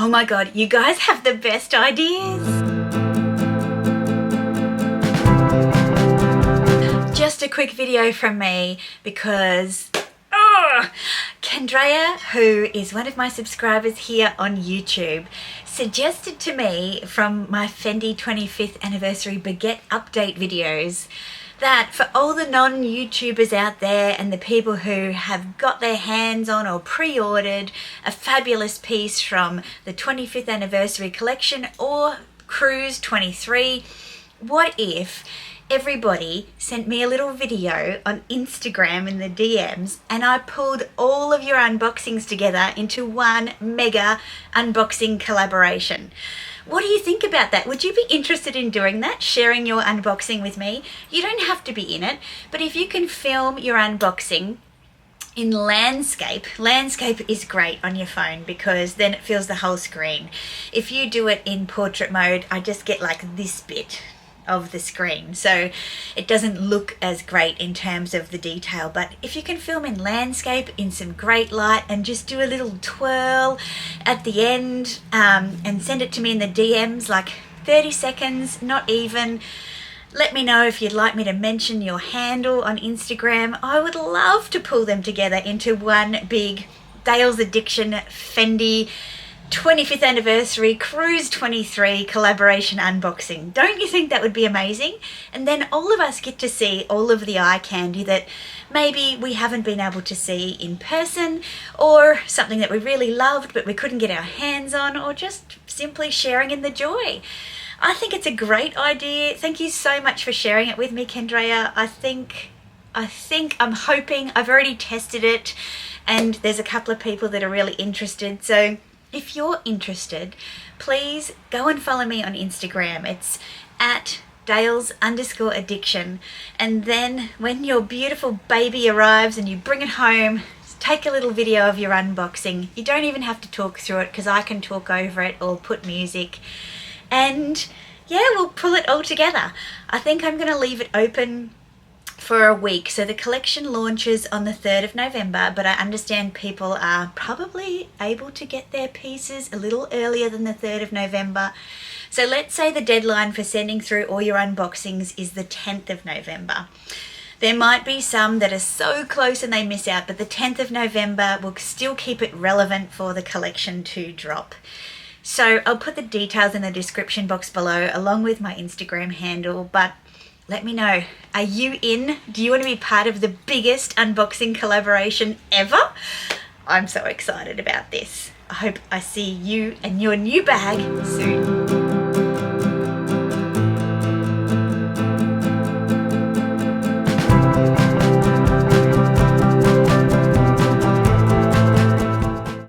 Oh my God, you guys have the best ideas. Just a quick video from me because Kendrea, who is one of my subscribers here on YouTube, suggested to me from my Fendi 25th anniversary Baguette update videos that for all the non-YouTubers out there and the people who have got their hands on or pre-ordered a fabulous piece from the 25th anniversary collection or Cruise 23, what if everybody sent me a little video on Instagram in the DMs and I pulled all of your unboxings together into one mega unboxing collaboration? What do you think about that? Would you be interested in doing that, sharing your unboxing with me? You don't have to be in it, but if you can film your unboxing in landscape is great on your phone because then it fills the whole screen. If you do it in portrait mode, I just get like this bit of the screen, so it doesn't look as great in terms of the detail. But if you can film in landscape in some great light and just do a little twirl at the end and send it to me in the DMs, like 30 seconds, not even. Let me know if you'd like me to mention your handle on Instagram. I would love to pull them together into one big Dale's Addiction Fendi 25th anniversary Cruise 23 collaboration unboxing. Don't you think that would be amazing? And then all of us get to see all of the eye candy that maybe we haven't been able to see in person, or something that we really loved but we couldn't get our hands on, or just simply sharing in the joy. I think it's a great idea. Thank you so much for sharing it with me, Kendrea. I'm hoping, I've already tested it and there's a couple of people that are really interested. So if you're interested, please go and follow me on Instagram. It's at Dales_addiction. And then when your beautiful baby arrives and you bring it home, take a little video of your unboxing. You don't even have to talk through it because I can talk over it or put music. And yeah, we'll pull it all together. I think I'm going to leave it open for a week. So the collection launches on the 3rd of November, but I understand people are probably able to get their pieces a little earlier than the 3rd of November. So let's say the deadline for sending through all your unboxings is the 10th of November. There might be some that are so close and they miss out, but the 10th of November will still keep it relevant for the collection to drop. So I'll put the details in the description box below along with my Instagram handle, but let me know, are you in? Do you want to be part of the biggest unboxing collaboration ever? I'm so excited about this. I hope I see you and your new bag soon.